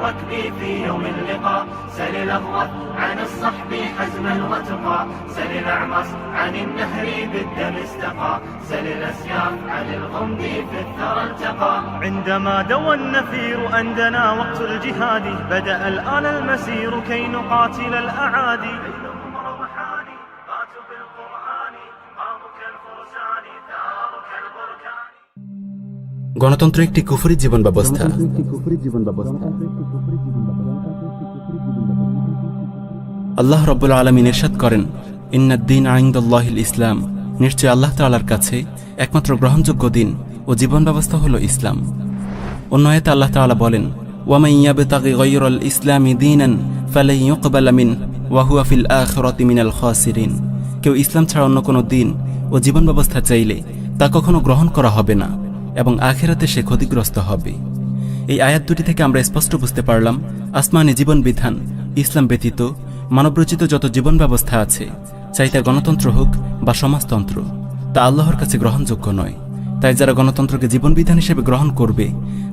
الركب في يوم اللقاء. سل الأغوث عن الصحب حزما وتقى. سل الأعمص عن النهر بالدم استقى. سل الأسياف عن الغمد في الثرى التقى. عندما دوى النفير أندنا وقت الجهاد بدأ الآن المسير كي نقاتل الأعادي. গণতন্ত্র একটি কুফরি জীবন ব্যবস্থা। আল্লাহ রাব্বুল আলামিন ইরশাদ করেন, ইন্নাদ-দীন ইনদাল্লাহিল ইসলাম, নিশ্চয় আল্লাহ তাআলার কাছে একমাত্র গ্রহণযোগ্য দিন ও জীবন ব্যবস্থা হলো ইসলাম। অন্য আয়াতে আল্লাহ তাআলা বলেন, ওয়া মান ইয়াবতাগি গায়রাল ইসলামি দীনান ফালান ইউকবালা মিনহু ওয়া হুয়া ফিল আখিরাতি মিনাল খাসিরিন। কেউ ইসলাম ছাড়া অন্য কোনো দিন ও জীবন ব্যবস্থা চাইলে তা কখনো গ্রহণ করা হবে না এবং আখিরাতে সে ক্ষতিগ্রস্ত হবে। এই আয়াত দুটি থেকে আমরা স্পষ্ট বুঝতে পারলাম, আসমানি জীবন বিধান ইসলাম ব্যতীত মানবরচিত যত জীবন ব্যবস্থা আছে, চাই তা গণতন্ত্র হোক বা সমাজতন্ত্র, তা আল্লাহর কাছে গ্রহণযোগ্য নয়। তাই যারা গণতন্ত্রকে জীবন বিধান হিসেবে গ্রহণ করবে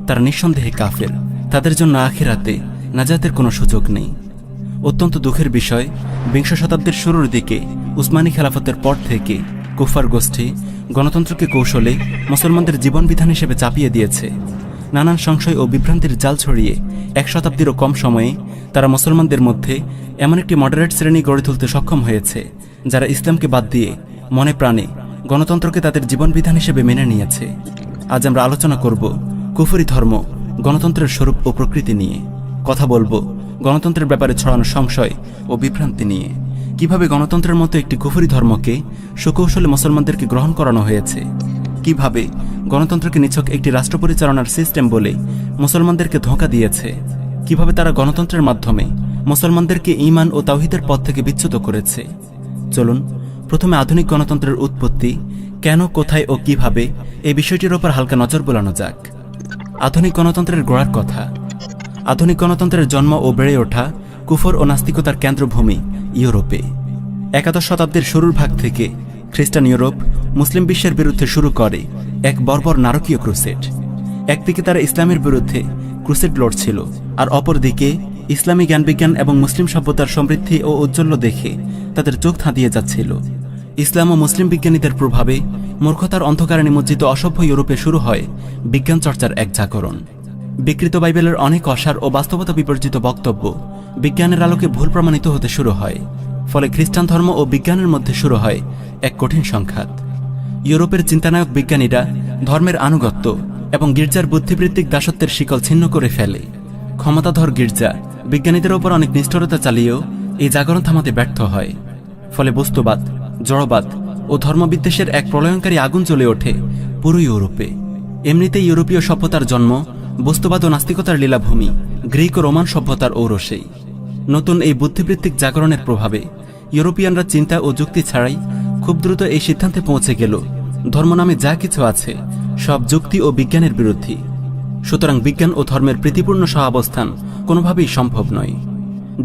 তারা নিঃসন্দেহে কাফের, তাদের জন্য আখিরাতে নাজাতের কোনো সুযোগ নেই। অত্যন্ত দুঃখের বিষয়, বিংশ শতাব্দীর শুরুর দিকে উসমানী খেলাফতের পর থেকে কুফার গোষ্ঠী গণতন্ত্রকে কৌশলে মুসলমানদের জীবন বিধান হিসেবে চাপিয়ে দিয়েছে। নানান সংশয় ও বিভ্রান্তির জাল ছড়িয়ে 1 শতাব্দীরও কম সময়ে তারা মুসলমানদের মধ্যে এমন একটি মডারেট শ্রেণী গড়ে তুলতে সক্ষম হয়েছে যারা ইসলামকে বাদ দিয়ে মনে প্রাণে গণতন্ত্রকে তাদের জীবন বিধান হিসেবে মেনে নিয়েছে। আজ আমরা আলোচনা করব কুফরি ধর্ম গণতন্ত্রের স্বরূপ ও প্রকৃতি নিয়ে। কথা বলবো গণতন্ত্রের ব্যাপারে ছড়ানো সংশয় ও বিভ্রান্তি নিয়ে। কিভাবে গণতন্ত্রের মতো একটি কুফরি ধর্মকে সুকৌশলে মুসলমানদেরকে গ্রহণ করানো হয়েছে, কিভাবে গণতন্ত্রকে নিছক একটি রাষ্ট্র পরিচালনার সিস্টেম বলে মুসলমানদেরকে ধোঁকা দিয়েছে, কিভাবে তারা গণতন্ত্রের মাধ্যমে মুসলমানদেরকে ঈমান ও তাওহীদের পথ থেকে বিচ্যুত করেছে। চলুন প্রথমে আধুনিক গণতন্ত্রের উৎপত্তি, কেন, কোথায় ও কিভাবে এই বিষয়টির ওপর হালকা নজর বোলানো যাক। আধুনিক গণতন্ত্রের গোড়ার কথা। আধুনিক গণতন্ত্রের জন্ম ও বেড়ে ওঠা কুফর ও নাস্তিকতার কেন্দ্রভূমি ইউরোপে। 11 শতাব্দীর শুরুর ভাগ থেকে খ্রিস্টান ইউরোপ মুসলিম বিশ্বের বিরুদ্ধে শুরু করে এক বর্বর নারকীয় ক্রুসেড। একদিকে তারা ইসলামের বিরুদ্ধে ক্রুসেড লড়ছিল, আর অপরদিকে ইসলামী জ্ঞানবিজ্ঞান এবং মুসলিম সভ্যতার সমৃদ্ধি ও ঔজ্জ্বল্য দেখে তাদের চোখ ধাঁধিয়ে যাচ্ছিল। ইসলাম ও মুসলিম বিজ্ঞানীদের প্রভাবে মূর্খতার অন্ধকারে নিমজ্জিত অসভ্য ইউরোপে শুরু হয় বিজ্ঞান চর্চার এক জাগরণ। বিকৃত বাইবেলের অনেক অসার ও বাস্তবতা বিবর্জিত বক্তব্য বিজ্ঞানের আলোকে ভুল প্রমাণিত হতে শুরু হয়। ফলে খ্রিস্টান ধর্ম ও বিজ্ঞানের মধ্যে শুরু হয় এক কঠিন সংঘাত। ইউরোপের চিন্তানায়ক বিজ্ঞানীরা ধর্মের আনুগত্য এবং গির্জার বুদ্ধিবৃত্তিক দাসত্বের শিকল ছিন্ন করে ফেলে। ক্ষমতাধর গির্জা বিজ্ঞানীদের ওপর অনেক নিষ্ঠুরতা চালিয়েও এই জাগরণ থামাতে ব্যর্থ হয়। ফলে বস্তুবাদ, জড়বাদ ও ধর্মবিদ্বেষের এক প্রলয়ঙ্কারী আগুন জ্বলে ওঠে পুরো ইউরোপে। এমনিতেই ইউরোপীয় সভ্যতার জন্ম বস্তুবাদ ও নাস্তিকতার লীলাভূমি গ্রিক ও রোমান সভ্যতার ঔরসেই। নতুন এই বুদ্ধিবৃত্তিক জাগরণের প্রভাবে ইউরোপিয়ানরা চিন্তা ও যুক্তি ছাড়াই খুব দ্রুত এই সিদ্ধান্তে পৌঁছে গেল, ধর্ম নামে যা কিছু আছে সব যুক্তি ও বিজ্ঞানের বিরোধী। সুতরাং বিজ্ঞান ও ধর্মের প্রীতিপূর্ণ সহাবস্থান কোনোভাবেই সম্ভব নয়।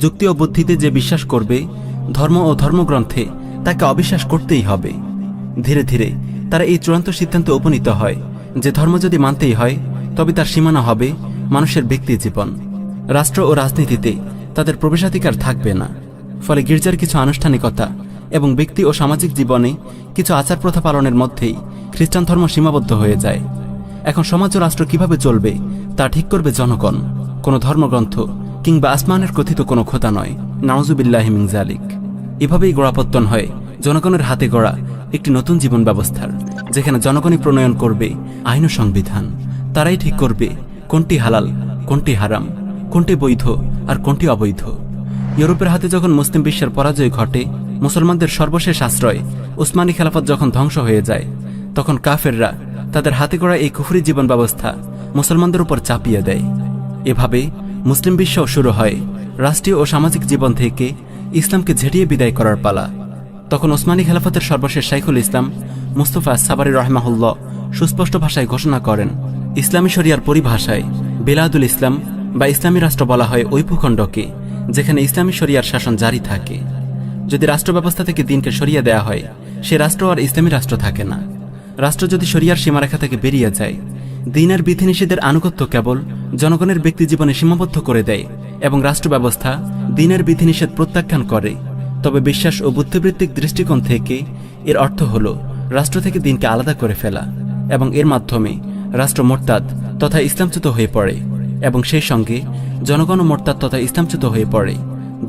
যুক্তি ও বুদ্ধিতে যে বিশ্বাস করবে, ধর্ম ও ধর্মগ্রন্থে তাকে অবিশ্বাস করতেই হবে। ধীরে ধীরে তারা এই চূড়ান্ত সিদ্ধান্তে উপনীত হয় যে ধর্ম যদি মানতেই হয় তবে তার সীমানা হবে মানুষের ব্যক্তি জীবন। রাষ্ট্র ও রাজনীতিতে তাদের প্রবেশাধিকার থাকবে না। ফলে গির্জার কিছু আনুষ্ঠানিকতা এবং ব্যক্তি ও সামাজিক জীবনে কিছু আচার প্রথা পালনের মধ্যেই খ্রিস্টান ধর্ম সীমাবদ্ধ হয়ে যায়। এখন সমাজ ও রাষ্ট্র কিভাবে চলবে তা ঠিক করবে জনগণ, কোনো ধর্মগ্রন্থ কিংবা আসমানের কথিত কোনো খোদা নয়। নাউজুবিল্লাহি মিন যালিক। এভাবেই গোড়াপত্তন হয় জনগণের হাতে গড়া একটি নতুন জীবন ব্যবস্থার, যেখানে জনগণই প্রণয়ন করবে আইন ও সংবিধান। তারাই ঠিক করবে কোনটি হালাল, কোনটি হারাম, কোনটি বৈধ আর কোনটি অবৈধ। ইউরোপের হাতে যখন মুসলিম বিশ্বের পরাজয় ঘটে, মুসলমানদের সর্বশেষ আশ্রয় উসমানী খেলাফত যখন ধ্বংস হয়ে যায়, তখন কাফেররা তাদের হাতে গড়া এই কুফরি জীবন ব্যবস্থা মুসলমানদের উপর চাপিয়ে দেয়। এভাবে মুসলিম বিশ্বও শুরু হয় রাষ্ট্রীয় ও সামাজিক জীবন থেকে ইসলামকে ঝেঁটিয়ে বিদায় করার পালা। তখন ওসমানী খেলাফতের সর্বশেষ শাইখুল ইসলাম মুস্তাফা সাবারি রাহমাহুল্লাহ সুস্পষ্ট ভাষায় ঘোষণা করেন, ইসলামী শরিয়ার পরিভাষায় বেলাদুল ইসলাম বা ইসলামী রাষ্ট্র বলা হয় ওই ভূখণ্ডকে যেখানে ইসলামী শরিয়ার শাসন জারি থাকে। যদি রাষ্ট্র ব্যবস্থা থেকে দিনকে সরিয়ে দেয়া হয়, সে রাষ্ট্র আর ইসলামী রাষ্ট্র থাকে না। রাষ্ট্র যদি শরিয়ার সীমারেখা থেকে বেরিয়ে যায়, দ্বীনের বিধিনিষেধের আনুগত্য কেবল জনগণের ব্যক্তি জীবনে সীমাবদ্ধ করে দেয় এবং রাষ্ট্র ব্যবস্থা দ্বীনের বিধিনিষেধ প্রত্যাখ্যান করে, তবে বিশ্বাস ও বুদ্ধিবৃত্তিক দৃষ্টিকোণ থেকে এর অর্থ হল রাষ্ট্র থেকে দ্বীনকে আলাদা করে ফেলা, এবং এর মাধ্যমে রাষ্ট্র মোরতাদ তথা ইসলামচ্যুত হয়ে পড়ে, এবং সেই সঙ্গে জনগণও মোরতাদ তথা ইসলামচ্যুত হয়ে পড়ে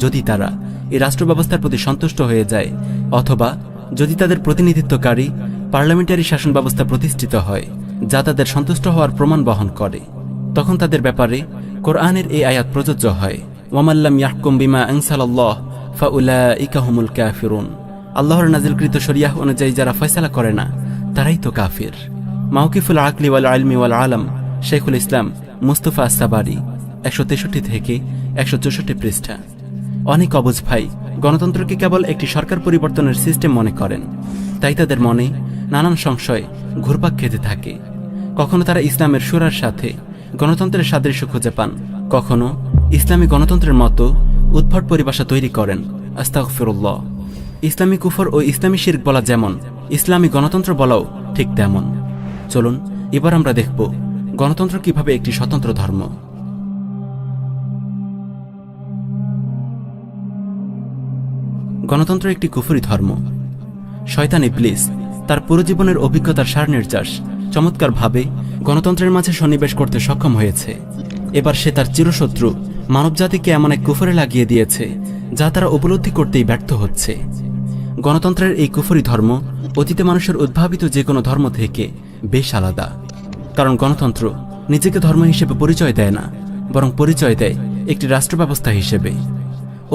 যদি তারা এই রাষ্ট্র ব্যবস্থার প্রতি সন্তুষ্ট হয়ে যায়, অথবা যদি তাদের প্রতিনিধিত্বকারী পার্লামেন্টারি শাসন ব্যবস্থা প্রতিষ্ঠিত হয় যা তাদের সন্তুষ্ট হওয়ার প্রমাণ বহন করে। তখন তাদের ব্যাপারে কোরআনের এই আয়াত প্রযোজ্য হয়, ওয়ামাল্লাম ইয়াহকুম বিমা আনসালাল্লাহ ফাউলাইকা হুমুল কাফিরুন। আল্লাহর নাজিলকৃত শরিয়াহ অনুযায়ী যারা ফয়সালা করে না তারাই তো কাফির। মাওকিফুল আকলি ওয়াল ইলমি ওয়াল আলম, শেখুল ইসলাম মুস্তাফা আস-সাবারি, 163 থেকে 164 পৃষ্ঠা। অনেক অবুঝ ভাই গণতন্ত্রকে কেবল একটি সরকার পরিবর্তনের সিস্টেম মনে করেন, তাই তাদের মনে নানান সংশয় ঘুরপাক খেতে থাকে। কখনো তারা ইসলামের শুরার সাথে গণতন্ত্রের সাদৃশ্য খুঁজে পান, কখনো ইসলামী গণতন্ত্রের মতো উদ্ভট পরিভাষা তৈরি করেন। আস্তাগফিরুল্লাহ। ইসলামী কুফর ও ইসলামী শিরক বলা যেমন ইসলামী গণতন্ত্র বলাও ঠিক তেমন। চলুন এবার আমরা দেখব গণতন্ত্র কিভাবে একটি স্বতন্ত্র ধর্ম। গণতন্ত্র একটি কুফরি ধর্ম। শয়তান ইবলিস তার পুরো জীবনের অভিজ্ঞতার সার নির্যাস চমৎকারভাবে গণতন্ত্রের মাঝে সন্নিবেশ করতে সক্ষম হয়েছে। এবার সে তার চিরশত্রু মানবজাতিকে এমন এক কুফরে লাগিয়ে দিয়েছে যা তারা উপলব্ধি করতেই ব্যর্থ হচ্ছে। গণতন্ত্রের এই কুফরি ধর্ম অতীতে মানুষের উদ্ভাবিত যে কোনো ধর্ম থেকে বেশ আলাদা, কারণ গণতন্ত্র নিজেকে ধর্ম হিসেবে পরিচয় দেয় না, বরং পরিচয় দেয় একটি রাষ্ট্র ব্যবস্থা হিসেবে।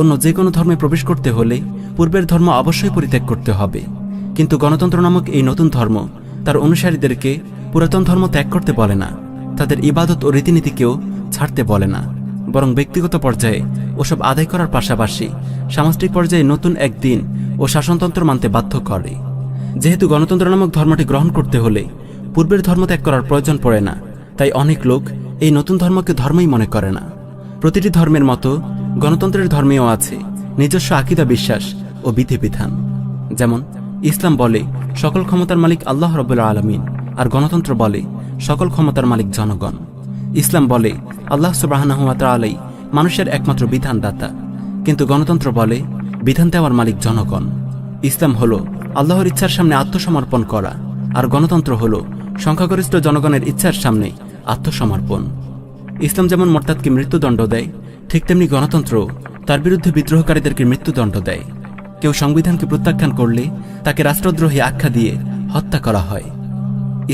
অন্য যে কোনো ধর্মে প্রবেশ করতে হলে পূর্বের ধর্ম অবশ্যই পরিত্যাগ করতে হবে, কিন্তু গণতন্ত্র নামক এই নতুন ধর্ম তার অনুসারীদেরকে পুরাতন ধর্ম ত্যাগ করতে বলে না, তাদের ইবাদত ও রীতিনীতিকেও ছাড়তে বলে না, বরং ব্যক্তিগত পর্যায়ে ওসব আদায় করার পাশাপাশি সামষ্টিক পর্যায়ে নতুন এক দিন ও শাসনতন্ত্র মানতে বাধ্য করে। যেহেতু গণতন্ত্র নামক ধর্মটি গ্রহণ করতে হলে পূর্বের ধর্ম ত্যাগ করার প্রয়োজন পড়ে না, তাই অনেক লোক এই নতুন ধর্মকে ধর্মই মনে করে না। প্রতিটি ধর্মের মতো গণতন্ত্রের ধর্মেও আছে নিজস্ব আকীদা, বিশ্বাস ও বিধিবিধান। যেমন ইসলাম বলে সকল ক্ষমতার মালিক আল্লাহ রাব্বুল আলামিন, আর গণতন্ত্র বলে সকল ক্ষমতার মালিক জনগণ। ইসলাম বলে আল্লাহ সুবহানাহু ওয়া তাআলাই মানুষের একমাত্র বিধানদাতা, কিন্তু গণতন্ত্র বলে বিধান দেওয়ার মালিক জনগণ। ইসলাম হলো আল্লাহর ইচ্ছার সামনে আত্মসমর্পণ করা, আর গণতন্ত্র হলো সংখ্যাগরিষ্ঠ জনগণের ইচ্ছার সামনে আত্মসমর্পণ। ইসলাম যেমন মোরতাদকে মৃত্যুদণ্ড দেয়, ঠিক তেমনি গণতন্ত্র তার বিরুদ্ধে বিদ্রোহকারীদেরকে মৃত্যুদণ্ড দেয়। কেউ সংবিধানকে প্রত্যাখ্যান করলে তাকে রাষ্ট্রদ্রোহী আখ্যা দিয়ে হত্যা করা হয়।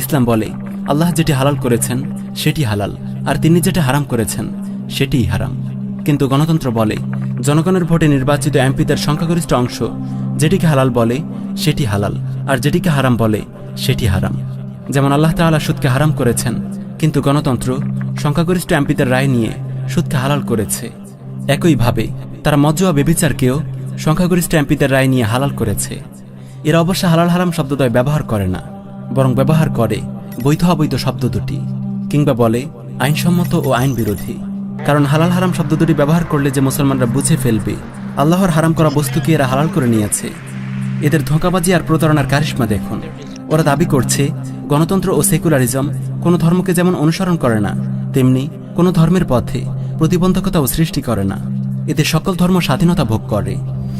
ইসলাম বলে আল্লাহ যেটি হালাল করেছেন সেটি হালাল, আর তিনি যেটা হারাম করেছেন সেটিই হারাম। কিন্তু গণতন্ত্র বলে জনগণের ভোটে নির্বাচিত এমপিদের সংখ্যাগরিষ্ঠ অংশ যেটিকে হালাল বলে সেটি হালাল, আর যেটিকে হারাম বলে সেটি হারাম। যেমন আল্লাহ তাআলা সুদকে হারাম করেছেন, কিন্তু গণতন্ত্র সংখ্যাগরিষ্ঠ এমপিদের রায় নিয়ে সুদকে হালাল করেছে। একইভাবে তারা মজ্জা ব্যভিচারকেও সংখ্যাগরিষ্ঠ এমপিদের রায় নিয়ে হালাল করেছে। এরা অবশ্য হালাল হারাম শব্দদ্বয় ব্যবহার করে না, বরং ব্যবহার করে বৈধ অবৈধ শব্দ দুটি, কিংবা বলে আইনসম্মত ও আইন বিরোধী। কারণ হালাল হারাম শব্দ দুটি ব্যবহার করলে যে মুসলমানরা বুঝে ফেলবে আল্লাহর হারাম করা বস্তুকে এরা হালাল করে নিয়েছে। এদের ধোঁকাবাজি আর প্রতারণার কারিশমা দেখুন। ওরা দাবি করছে গণতন্ত্র ও সেকুলারিজম কোনো ধর্মকে যেমন অনুসরণ করে না, তেমনি কোনো ধর্মের পথে প্রতিবন্ধকতাও সৃষ্টি করে না। এতে সকল ধর্ম স্বাধীনতা ভোগ করে।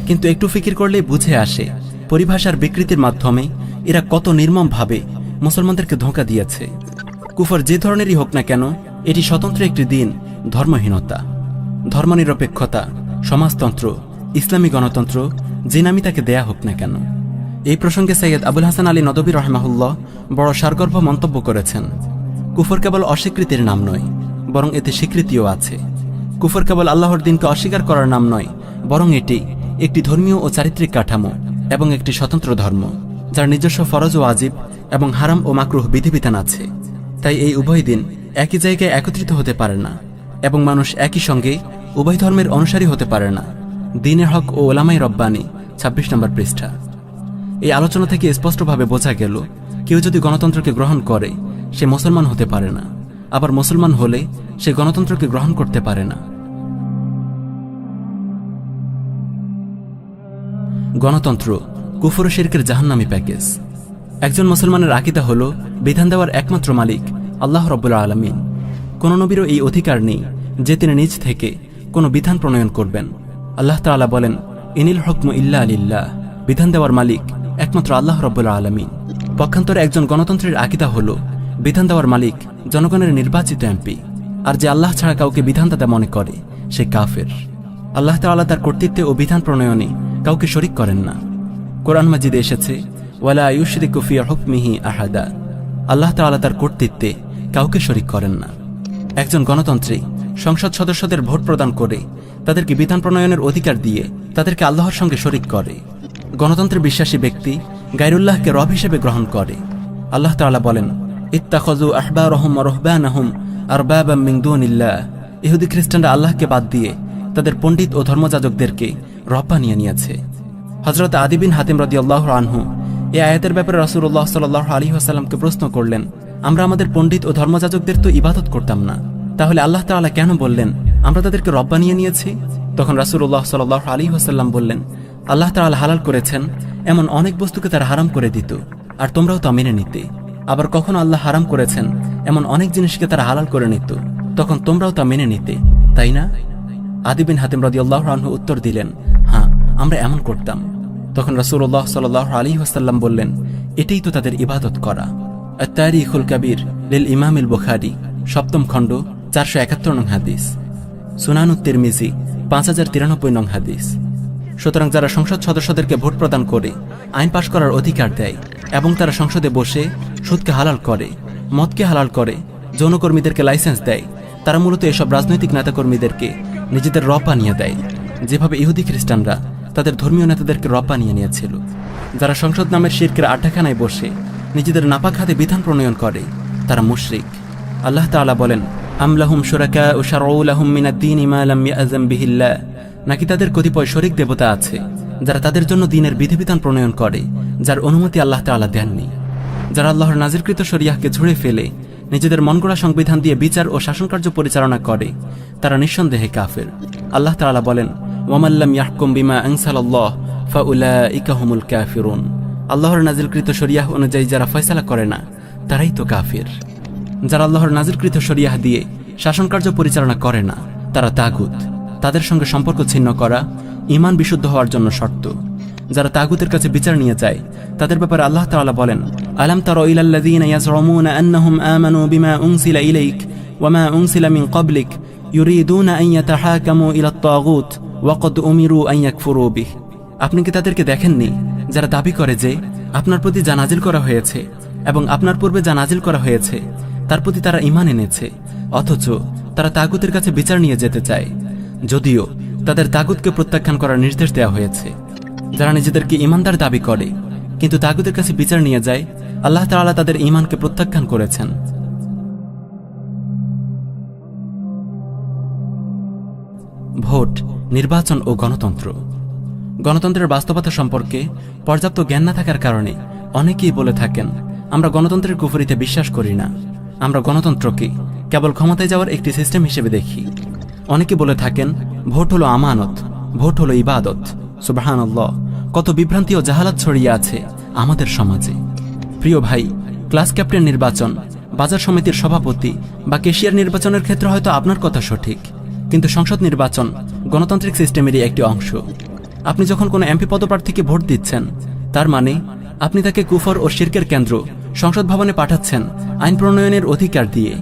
কিন্তু একটু ফিকির করলেই বুঝে আসে পরিভাষার বিকৃতির মাধ্যমে এরা কত নির্মমভাবে মুসলমানদেরকে ধোঁকা দিয়েছে। কুফর যে ধরনেরই হোক না কেন, এটি স্বতন্ত্র একটি দিন, ধর্মহীনতা। ধর্মনিরপেক্ষতা, সমাজতন্ত্র, ইসলামী গণতন্ত্র, যে নামই তাকে দেয়া হোক না কেন। এই প্রসঙ্গে সৈয়দ আবুল হাসান আলী নদভী রাহিমাহুল্লাহ বড় সারগর্ভ মন্তব্য করেছেন, কুফর কেবল অস্বীকৃতির নাম নয়, বরং এতে স্বীকৃতিও আছে। কুফর কেবল আল্লাহর দিনকে অস্বীকার করার নাম নয়, বরং এটি একটি ধর্মীয় ও চারিত্রিক কাঠামো এবং একটি স্বতন্ত্র ধর্ম, যার নিজস্ব ফরজ ও ওয়াজিব এবং হারাম ও মাকরুহ বিধিবিধান আছে। তাই এই উভয় দিন একই জায়গায় একত্রিত হতে পারে না, এবং মানুষ একই সঙ্গে উভয় ধর্মের অনুসারী হতে পারে না। দ্বীনের হক ও ওলামায়ে রব্বানী, 26 নম্বর পৃষ্ঠা। এই আলোচনা থেকে স্পষ্টভাবে বোঝা গেল, কেউ যদি গণতন্ত্রকে গ্রহণ করে সে মুসলমান হতে পারে না, আবার মুসলমান হলে সে গণতন্ত্রকে গ্রহণ করতে পারে না। গণতন্ত্র কুফর ও শিরকের জাহান্নামী প্যাকেজ। একজন মুসলমানের আকীদা হলো বিধান দেওয়ার একমাত্র মালিক আল্লাহ রব্বুল আলামিন। কোন নবীরও এই অধিকার নেই যে তিনি নিজ থেকে কোনো বিধান প্রণয়ন করবেন। আল্লাহ তাআলা বলেন, ইনিল হুকমু ইল্লা লিল্লাহ, বিধান দেওয়ার মালিক একমাত্র আল্লাহ রব্বুল আলামিন। পক্ষান্তরে একজন গণতন্ত্রের আকীদা হলো বিধান দেওয়ার মালিক জনগণের নির্বাচিত এমপি, আর যে আল্লাহ ছাড়া কাউকে বিধানদাতা মনে করে সে কাফের। আল্লাহ তাআলা তার কর্তৃত্বে ও বিধান প্রণয়নে কাউকে শরিক করেন না। কোরআন মাজিদে এসেছে, ওয়ালা ইউশরিকু ফি হুকমিহি আহাদা। আল্লাহ তাআলা তার কর্তৃত্বে কাউকে শরিক করেন না। একজন গণতন্ত্রে সংসদ সদস্যদের ভোট প্রদান করে তাদেরকে বিধান প্রণয়নের অধিকার দিয়ে তাদেরকে আল্লাহর সঙ্গে শরিক করে। গণতন্ত্রে বিশ্বাসী ব্যক্তি গায়রুল্লাহকে রব হিসেবে গ্রহণ করে। আল্লাহ তাআলা বলেন, ইত্তাখাযু আহবারহুম ওয়া রুহবানাহুম আরবাবাম মিন দুনিল্লাহ। ইহুদি খ্রিস্টানরা আল্লাহকে বাদ দিয়ে তাদের পণ্ডিত ও ধর্মযাজকদেরকে রব বানিয়ে নিয়েছে। হযরত আদি বিন হাতিম রাদিয়াল্লাহু আনহু এই আয়াতের ব্যাপারে রাসূলুল্লাহ সাল্লাল্লাহু আলাইহি ওয়াসাল্লামকে প্রশ্ন করলেন, আমরা আমাদের পণ্ডিত ও ধর্মযাজকদের তো ইবাদত করতাম না, তাহলে আল্লাহ তাআলা কেন বললেন আমরা তাদেরকে রব বানিয়ে নিয়েছি? তখন রাসূলুল্লাহ সাল্লাল্লাহু আলাইহি ওয়াসাল্লাম বললেন, আল্লাহ তাআলা হালাল করেছেন এমন অনেক বস্তুকে তারা হারাম করে দিত, আর তোমরাও তা মেনে নিতে। আবার কখনো আল্লাহ হারাম করেছেন এমন অনেক জিনিসকে তারা হালাল করে নিত, তখন তোমরাও তা মেনে নিতে, তাই না? আদি বিন হাতিম রাদিয়াল্লাহু আনহু উত্তর দিলেন, হ্যাঁ, আমরা এমন করতাম। তখন রাসূলুল্লাহ সাল্লাল্লাহু আলাইহি ওয়াসাল্লাম বললেন, এটাই তো তাদের ইবাদত করা। আত-তারিখুল কাবীর লিল ইমামিল বুখারী, সপ্তম খণ্ড, 471 নং হাদিস। সুনানুত তিরমিজি, 5093 নং হাদিস। সুতরাং যারা সংসদ সদস্যদেরকে ভোট প্রদান করে আইন পাশ করার অধিকার দেয় এবং তারা সংসদে বসে সুদকে হালাল করে, মদকে হালাল করে, যৌনকর্মীদেরকে লাইসেন্স দেয়, তারা মূলত এসব রাজনৈতিক নেতাকর্মীদেরকে নিজেদের রব বানিয়ে দেয়, যেভাবে ইহুদি খ্রিস্টানরা তাদের ধর্মীয় নেতাদেরকে রব বানিয়ে নিয়েছিল। যারা সংসদ নামের শিরকের আড্ডাখানায় বসে নিজেদের নাপাক হাতে বিধান প্রণয়ন করে তারা মুশরিক। আল্লাহ তাআলা বলেন, আম লাহুম শুরাকাউ শারউ লাহুম মিনাদ-দীনি মা লাম ইয়াযম বিহিল্লাহ। নাকি তাদের কতিপয় শরীক দেবতা আছে যারা তাদের জন্য দ্বীনের বিধিবিধান প্রণয়ন করে যার অনুমতি আল্লাহ তাআলা দেননি। যারা আল্লাহর নাজিলকৃত শরিয়াহকে ঝুড়ে ফেলে নিজেদের মনগড়া সংবিধান দিয়ে বিচার ও শাসনকার্য পরিচালনা করে তারা নিঃসন্দেহে কাফের। আল্লাহ তাআলা বলেন, ওয়া লাম ইয়াহকুম বিমা আনসালাল্লাহ ফাউলাইকা হুমুল কাফিরুন। আল্লাহর নাজিলকৃত শরিয়াহ অনুযায়ী যারা ফয়সালা করে না তারাই তো কাফির। যারা আল্লাহর নাজিলকৃত শরিয়াহ দিয়ে শাসনকার্য পরিচালনা করে না তারা তাগুত। তাদের সঙ্গে সম্পর্ক ছিন্ন করা ঈমান বিশুদ্ধ হওয়ার জন্য শর্ত। যারা তাগুতের কাছে বিচার নিয়ে যায় তাদের ব্যাপারে আল্লাহ তাআলা বলেন, আলাম তারা ইলাল্লাযীনা ইয়াজউমুনা আন্নাহুম আমানু বিমা উনসিলা ইলাইক ওয়া মা উনসিলা মিন ক্বাবলিক ইউরিদুনা আন ইয়াতাহাকামু ইলাত তাগুত ওয়া ক্বাদ উমিরু আন ইয়াকফুরু বিহি। আপনি কি তাদেরকে দেখেননি যারা দাবি করে যে আপনার প্রতি যা নাজিল করা হয়েছে এবং আপনার পূর্বে যা নাজিল করা হয়েছে তার প্রতি তারা ঈমান এনেছে, অথচ তারা তাগুতের কাছে বিচার নিয়ে যেতে চায়, যদিও তাদের তাগুতকে প্রত্যাখ্যান করার নির্দেশ দেওয়া হয়েছে। যারা নিজেদেরকে ঈমানদার দাবি করে কিন্তু তাগুতের কাছে বিচার নিয়ে যায়, আল্লাহ তাআলা তাদের ঈমানকে প্রত্যাখ্যান করেছেন। ভোট, নির্বাচন ও গণতন্ত্র। গণতন্ত্রের বাস্তবতা সম্পর্কে পর্যাপ্ত জ্ঞান না থাকার কারণে অনেকেই বলে থাকেন, আমরা গণতন্ত্রের কুফরিতে বিশ্বাস করি না, আমরা গণতন্ত্রকে কেবল ক্ষমতায় যাওয়ার একটি সিস্টেম হিসেবে দেখি। অনেকে বলে থাকেন, ভোট হলো আমানত, ভোট হলো ইবাদত। সুবহানাল্লাহ, কত বিভ্রান্তি ও জাহালাত ছড়িয়ে আছে আমাদের সমাজে। প্রিয় ভাই, ক্লাস ক্যাপ্টেন নির্বাচন, বাজার সমিতির সভাপতি বা ক্যাশিয়ার নির্বাচনের ক্ষেত্রে হয়তো আপনার কথা সঠিক, কিন্তু সংসদ নির্বাচন গণতান্ত্রিক সিস্টেমেরই একটি অংশ। আপনি যখন কোনো এমপি পদপ্রার্থীকে ভোট দিচ্ছেন তার মানে আপনি তাকে কুফর ও শিরকের কেন্দ্র সংসদ ভবনে পাঠাচ্ছেন আইন প্রণয়নের অধিকার দিয়ে।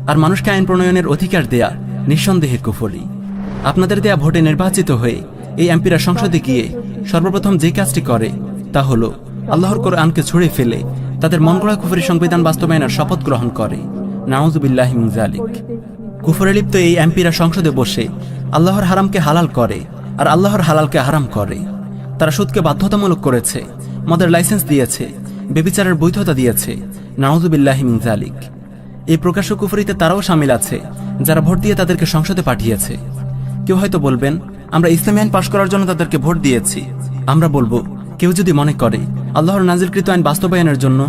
আর মানুষকে আইন প্রণয়নের অধিকার দেয়া নিঃসন্দেহে কুফরি। আপনাদের দেয়া ভোটে নির্বাচিত হয়ে এই এমপিরা সংসদে গিয়ে সর্বপ্রথম যে কাজটি করে তা হলো আল্লাহর কোরআনকে ছুঁড়ে ফেলে তাদের মনগড়া কুফরি সংবিধান বাস্তবায়নের শপথ গ্রহণ করে। নাউযুবিল্লাহি মিন যালিক। কুফরে লিপ্ত এই এমপিরা সংসদে বসে আল্লাহর হারামকে হালাল করে আর আল্লাহর হালালকে হারাম করে। তারা সুদকে বাধ্যতামূলক করেছে, মদের লাইসেন্স দিয়েছে, ব্যভিচারের বৈধতা দিয়েছে। নাউযুবিল্লাহি মিন যালিক। এই প্রকাশ্য কুফরিতে তারাও শামিল আছে যারা ভোট দিয়ে তাদেরকে সংসদে পাঠিয়েছে। কেউ হয়তো বলবেন, আমরা ইসলামী আইন পাশ করার জন্য তাদেরকে ভোট দিয়েছি। আমরা বলবো, কেউ যদি মনে করে আল্লাহর নাজিলকৃত আইন বাস্তবায়নের জন্য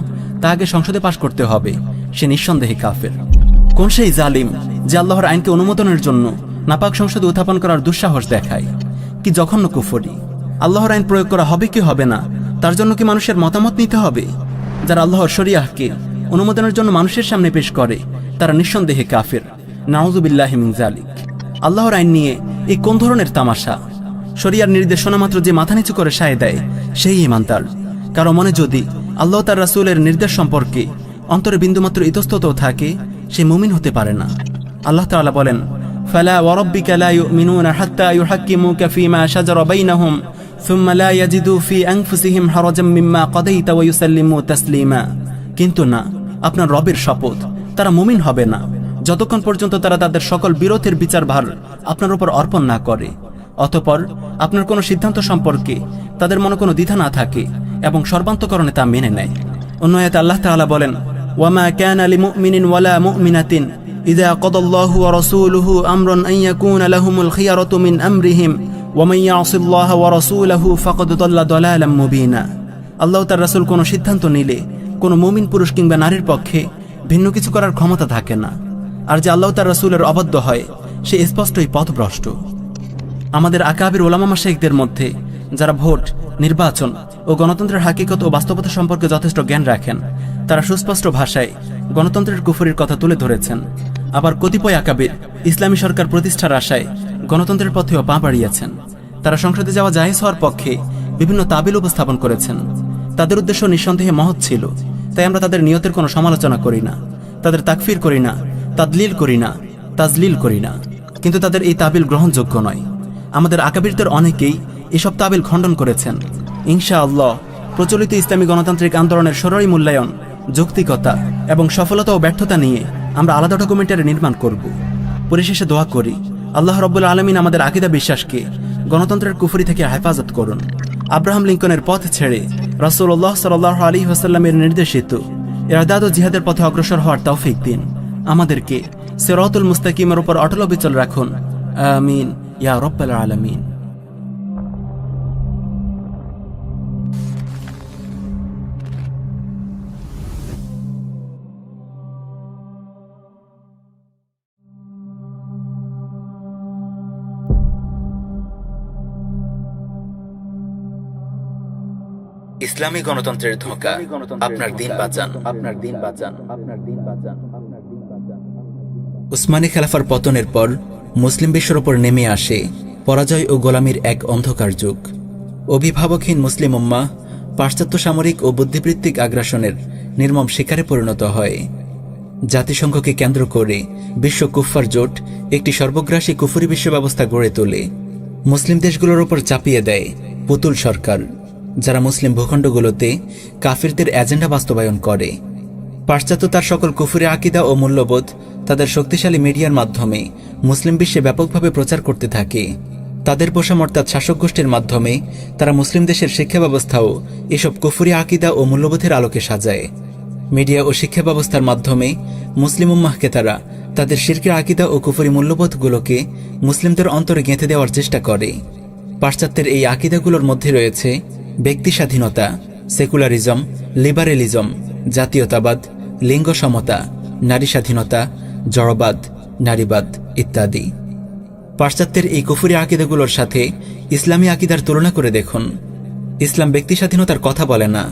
তা আগে সংসদে পাশ করতে হবে, সে নিঃসন্দেহে কাফের। কোন সেই জালিম যে আল্লাহর আইনকে অনুমোদনের জন্য নাপাক সংসদে উত্থাপন করার দুঃসাহস দেখায়? কি জঘন্য কুফরি! আল্লাহর আইন প্রয়োগ করা হবে কি হবে না তার জন্য কি মানুষের মতামত নিতে হবে? যারা আল্লাহর শরিয়াহকে অনুমোদনের জন্য মানুষের সামনে পেশ করে, তারা নিঃসন্দেহে কাফির। নাউযুবিল্লাহি মিন যালিক। আল্লাহর আইন নিয়ে এই কোন ধরনের তামাশা? শরিয়ার নির্দেশনা মাত্র যে মাথা নিচু করে সায় দেয় সেই ঈমানদার। কারো মনে যদি আল্লাহ তার রাসূলের নির্দেশ সম্পর্কে অন্তরে বিন্দুমাত্র ইতস্ততও থাকে, সে মুমিন হতে পারে না। আল্লাহ তাআলা বলেন, ফালা ওয়ারাব্বিকা লা ইউমিনুনা হাত্তা ইউহাক্কিমুকা ফীমা শাজারা বাইনাহুম সুম্মা লা ইয়াজিদু ফী আনফুসিহিম হারাজাম মিম্মা কাদাইতা ওয়া ইউসাল্লিমু তাসলিমা। কিন্তু না, আপনার রবের শপথ, তারা মুমিন হবে না যতক্ষণ পর্যন্ত তারা তাদের সকল বিরোধের বিচারভার আপনার উপর অর্পণ না করে, অতঃপর আপনার কোনো সিদ্ধান্ত সম্পর্কে তাদের মনে কোনো দ্বিধা না থাকে এবং সর্বান্তকরণে তা মেনে নেয়। অন্য আয়াতে আল্লাহ তাআলা বলেন, ওয়ামা কানা লিমুমিনিন ওয়ালা মুমিনাতিন ইযা কাদাল্লাহু ওয়া রাসূলুহু আমরান আন ইয়াকুনা লাহুমুল খিয়ারাতু মিন আমরিহিম ওয়া মান ইয়াসিল্লাহা ওয়া রাসূলাহু ফাকাদ দাল্লা দালালাম মুবিনা। আল্লাহ তার রাসূল কোনো সিদ্ধান্ত নিলে কোনো মুমিন পুরুষ কিংবা নারীর পক্ষে ভিন্ন কিছু করার ক্ষমতা থাকে না, আর যে আল্লাহ তার রাসূলের অবাধ্য হয় সে স্পষ্টই পথভ্রষ্ট। আমাদের আকাবির উলামা মাশায়েখদের মধ্যে যারা ভোট, নির্বাচন ও গণতন্ত্রের হাকিকত ও বাস্তবতা সম্পর্কে যথেষ্ট জ্ঞান রাখেন, তারা সুস্পষ্ট ভাষায় গণতন্ত্রের কুফরির কথা তুলে ধরেছেন। আবার কতিপয় আকাবির ইসলামী সরকার প্রতিষ্ঠার আশায় গণতন্ত্রের পথেও পা বাড়িয়েছেন। তারা সংসদে যাওয়া জায়েজ হওয়ার পক্ষে বিভিন্ন তাবিল উপস্থাপন করেছেন। তাদের উদ্দেশ্য নিঃসন্দেহে মহৎ ছিল, তাই আমরা তাদের নিয়তের কোনো সমালোচনা করি না, তাদের তাকফির করি না, তাদলিল করি না, তাজলিল করি না, কিন্তু তাদের এই তাবিল গ্রহণযোগ্য নয়। আমাদের আকাবিরদের অনেকেই এসব তাবিল খণ্ডন করেছেন। ইনশাআল্লাহ প্রচলিত ইসলামী গণতান্ত্রিক আন্দোলনের শরঈ মূল্যায়ন, যৌক্তিকতা এবং সফলতা ও ব্যর্থতা নিয়ে আমরা আলাদা ডকুমেন্টারি নির্মাণ করব। পরিশেষে দোয়া করি, আল্লাহ রাব্বুল আলামিন আমাদের আকীদা বিশ্বাসকে গণতন্ত্রের কুফরি থেকে হেফাজত করুন। আব্রাহাম লিঙ্কনের পথ ছেড়ে রাসূলুল্লাহ সাল্লাল্লাহু আলাইহি ওয়াসাল্লামের নির্দেশিত ইরদাদ ও জিহাদের পথে অগ্রসর হওয়ার তৌফিক দিন। আমাদেরকে সিরাতুল মুস্তাকিমের উপর অটল অবিচল রাখুন। আমিন ইয়া রাব্বাল আলামিন। ইসলামী গণতন্ত্রের ধোঁকা, আপনার দিন বাঁচান, আপনার দিন বাঁচান, আপনার দিন বাঁচান। উসমানী খেলাফার পতনের পর মুসলিম বিশ্বের ওপর নেমে আসে পরাজয় ও গোলামির এক অন্ধকার যুগ। অভিভাবকহীন মুসলিম উম্মাহ পাশ্চাত্য সামরিক ও বুদ্ধিবৃত্তিক আগ্রাসনের নির্মম শিকারে পরিণত হয়। জাতিসংঘকে কেন্দ্র করে বিশ্ব কুফফার জোট একটি সর্বগ্রাসী কুফরি বিশ্ব ব্যবস্থা গড়ে তোলে। মুসলিম দেশগুলোর ওপর চাপিয়ে দেয় পুতুল সরকার, যারা মুসলিম ভূখণ্ডগুলোতে কাফিরদের এজেন্ডা বাস্তবায়ন করে। পাশ্চাত্য তার সকল কুফরি আকীদা ও মূল্যবোধ তাদের শক্তিশালী মিডিয়ার মাধ্যমে মুসলিম বিশ্বে ব্যাপকভাবে প্রচার করতে থাকে। তাদের পোষা অর্থাৎ শাসক গোষ্ঠীর মাধ্যমে তারা মুসলিম দেশের শিক্ষা ব্যবস্থাও এসব কুফরি আকীদা ও মূল্যবোধের আলোকে সাজায়। মিডিয়া ও শিক্ষা ব্যবস্থার মাধ্যমে মুসলিম উম্মাহকে তারা তাদের শিরকের আকীদা ও কুফরি মূল্যবোধগুলোকে মুসলিমদের অন্তরে গেঁথে দেওয়ার চেষ্টা করে। পাশ্চাত্যের এই আকীদাগুলোর মধ্যে রয়েছে ব্যক্তি স্বাধীনতা, সেকুলারিজম, লিবারেলিজম, জাতীয়তাবাদ, লিঙ্গ সমতা, নারী স্বাধীনতা, জড়বাদ, নারীবাদ ইত্যাদি। পাশ্চাত্যের এই কুফরি আকীদাগুলোর সাথে ইসলামী আকীদার তুলনা করে দেখুন। ইসলাম ব্যক্তি স্বাধীনতার কথা বলে না,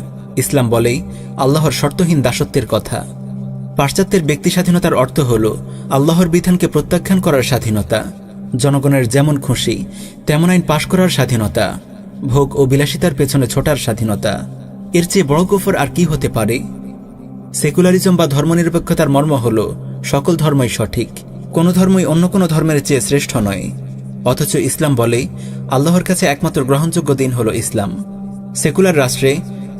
ইসলাম বলে আল্লাহর শর্তহীন দাসত্বের কথা। পাশ্চাত্যের ব্যক্তি স্বাধীনতার অর্থ হল আল্লাহর বিধানকে প্রত্যাখ্যান করার স্বাধীনতা, জনগণের যেমন খুশি তেমন আইন পাশ করার স্বাধীনতা, ভোগ ও বিলাসিতার পেছনে ছোটার স্বাধীনতা। এর চেয়ে বড় কুফর আর কি হতে পারে? সেকুলারিজম বা ধর্মনিরপেক্ষতার মর্ম হল সকল ধর্মই সঠিক, কোনো ধর্মই অন্য কোনো ধর্মের চেয়ে শ্রেষ্ঠ নয়। অথচ ইসলাম বলে আল্লাহর কাছে একমাত্র গ্রহণযোগ্য দিন হল ইসলাম। সেকুলার রাষ্ট্রে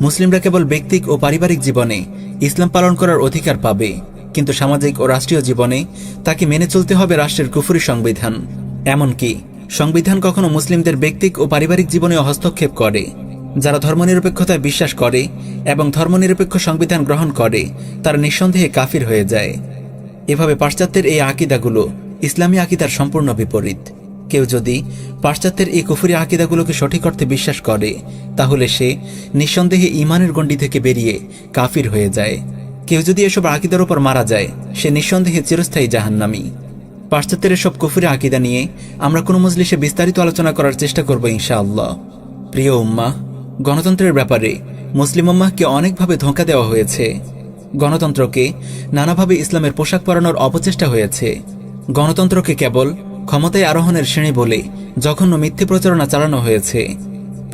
মুসলিমরা কেবল ব্যক্তিক ও পারিবারিক জীবনে ইসলাম পালন করার অধিকার পাবে, কিন্তু সামাজিক ও রাষ্ট্রীয় জীবনে তাকে মেনে চলতে হবে রাষ্ট্রের কুফরি সংবিধান। এমনকি সংবিধান কখনো মুসলিমদের ব্যক্তিক ও পারিবারিক জীবনেও হস্তক্ষেপ করে। যারা ধর্মনিরপেক্ষতায় বিশ্বাস করে এবং ধর্মনিরপেক্ষ সংবিধান গ্রহণ করে তারা নিঃসন্দেহে কাফির হয়ে যায়। এভাবে পাশ্চাত্যের এই আকীদাগুলো ইসলামী আকীদার সম্পূর্ণ বিপরীত। কেউ যদি পাশ্চাত্যের এই কুফরি আকীদাগুলোকে সঠিক অর্থে বিশ্বাস করে তাহলে সে নিঃসন্দেহে ঈমানের গণ্ডি থেকে বেরিয়ে কাফির হয়ে যায়। কেউ যদি এসব আকীদার উপর মারা যায় সে নিঃসন্দেহে চিরস্থায়ী জাহান্নামী। পাশ্চাত্যের এসব কুফরি আকীদা নিয়ে আমরা কোনো মজলিসে বিস্তারিত আলোচনা করার চেষ্টা করব ইনশাআল্লাহ। প্রিয় উম্মাহ, গণতন্ত্রের ব্যাপারে মুসলিম উম্মাহকে অনেকভাবে ধোঁকা দেওয়া হয়েছে। গণতন্ত্রকে নানাভাবে ইসলামের পোশাক পরানোর অপচেষ্টা হয়েছে। গণতন্ত্রকে কেবল ক্ষমতায় আরোহণের শ্রেণী বলে জঘন্য মিথ্যে প্রচারণা চালানো হয়েছে।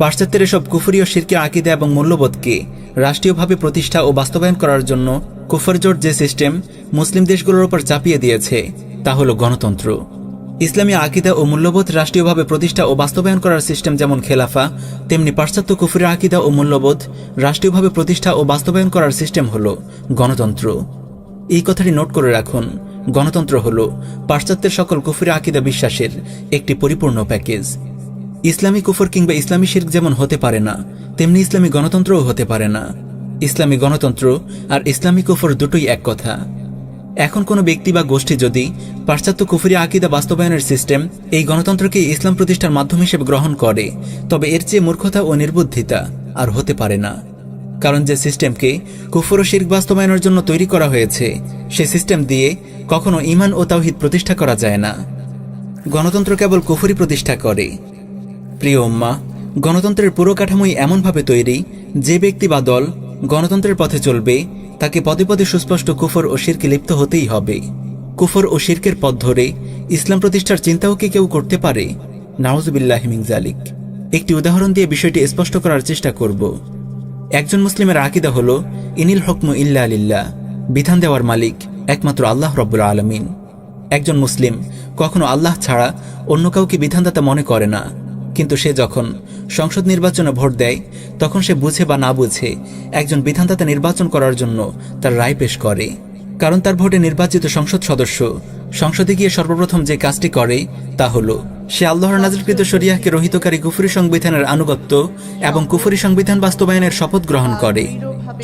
পাশ্চাত্যের এসব কুফরি ও শিরকি আকীদা এবং মূল্যবোধকে রাষ্ট্রীয়ভাবে প্রতিষ্ঠা ও বাস্তবায়ন করার জন্য কুফরজোট যে সিস্টেম মুসলিম দেশগুলোর উপর চাপিয়ে দিয়েছে তা হল গণতন্ত্র। ইসলামী আকীদা ও মূল্যবোধ রাষ্ট্রীয়ভাবে প্রতিষ্ঠা ও বাস্তবায়ন করার সিস্টেম যেমন খেলাফা, তেমনি পাশ্চাত্য কুফরি আকীদা ও মূল্যবোধ রাষ্ট্রীয়ভাবে প্রতিষ্ঠা ও বাস্তবায়ন করার সিস্টেম হল গণতন্ত্র। এই কথাটি নোট করে রাখুন, গণতন্ত্র হল পাশ্চাত্যের সকল কুফরি আকীদা বিশ্বাসের একটি পরিপূর্ণ প্যাকেজ। ইসলামী কুফর কিংবা ইসলামী শিরক যেমন হতে পারে না, তেমনি ইসলামী গণতন্ত্রও হতে পারে না। ইসলামী গণতন্ত্র আর ইসলামী কুফর দুটোই এক কথা। এখন কোনো ব্যক্তি বা গোষ্ঠী যদি পাশ্চাত্য কুফরি আকীদা বাস্তবায়নের সিস্টেম এই গণতন্ত্রকে ইসলাম প্রতিষ্ঠার মাধ্যম হিসেবে গ্রহণ করে, তবে এর চেয়ে মূর্খতা ও নির্বুদ্ধিতা আর হতে পারে না। কারণ যে সিস্টেমকে কুফর ও শিরক বাস্তবায়নের জন্য তৈরি করা হয়েছে, সে সিস্টেম দিয়ে কখনো ঈমান ও তাওহীদ প্রতিষ্ঠা করা যায় না। গণতন্ত্র কেবল কুফরি প্রতিষ্ঠা করে। প্রিয় উম্মাহ, গণতন্ত্রের পুরো কাঠামোই এমনভাবে তৈরি, যে ব্যক্তি বা দল গণতন্ত্রের পথে চলবে তাকে পদে পদে সুস্পষ্ট কুফর ও শিরকে লিপ্ত হতেই হবে। কুফর ও শিরকের পথ ধরে ইসলাম প্রতিষ্ঠার চিন্তাও কি কেউ করতে পারে? নাউযুবিল্লাহি মিন যালিক। একটি উদাহরণ দিয়ে বিষয়টি স্পষ্ট করার চেষ্টা করব। একজন মুসলিমের আকীদা হল ইনিল হুকমু ইল্লা লিল্লাহ, বিধান দেওয়ার মালিক একমাত্র আল্লাহ রাব্বুল আলামিন। একজন মুসলিম কখনো আল্লাহ ছাড়া অন্য কাউকে বিধানদাতা মনে করে না, কিন্তু সে যখন সংসদ নির্বাচনে ভোট দেয় তখন সে বুঝে বা না বুঝে একজন বিধানদাতা নির্বাচন করার জন্য তার রায় পেশ করে। কারণ তার ভোটে নির্বাচিত সংসদ সদস্য সংসদে গিয়ে সর্বপ্রথম যে কাজটি করে তা হল সে আল্লাহর নাজিলকৃত শরিয়াহকে রহিতকারী কুফরি সংবিধানের আনুগত্য এবং কুফরি সংবিধান বাস্তবায়নের শপথ গ্রহণ করে।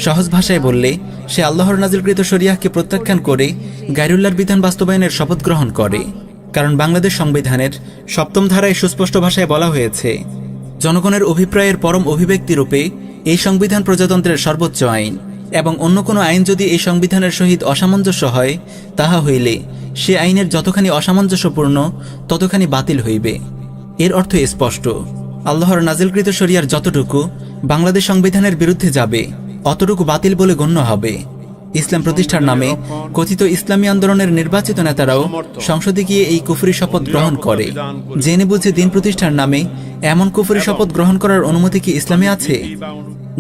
সহজ ভাষায় বললে সে আল্লাহর নাজিলকৃত শরিয়াহকে প্রত্যাখ্যান করে গায়রুল্লাহর বিধান বাস্তবায়নের শপথ গ্রহণ করে। কারণ বাংলাদেশ সংবিধানের ৭ম ধারায় সুস্পষ্ট ভাষায় বলা হয়েছে, জনগণের অভিপ্রায়ের পরম অভিব্যক্তি রূপে এই সংবিধান প্রজাতন্ত্রের সর্বোচ্চ আইন, এবং অন্য কোনো আইন যদি এই সংবিধানের সহিত অসামঞ্জস্য হয় তাহা হইলে সে আইনের যতখানি অসামঞ্জস্যপূর্ণ ততখানি বাতিল হইবে। এর অর্থ স্পষ্ট, আল্লাহর নাজিলকৃত শরিয়ার যতটুকু বাংলাদেশ সংবিধানের বিরুদ্ধে যাবে অতটুকু বাতিল বলে গণ্য হবে। ইসলাম প্রতিষ্ঠার নামে কথিত ইসলামী আন্দোলনের নির্বাচিত নেতারাও সংসদে গিয়ে এই কুফরি শপথ গ্রহণ করে। জেনে বুঝে দিন প্রতিষ্ঠার নামে এমন কুফরি শপথ গ্রহণ করার অনুমতি কি ইসলামে আছে?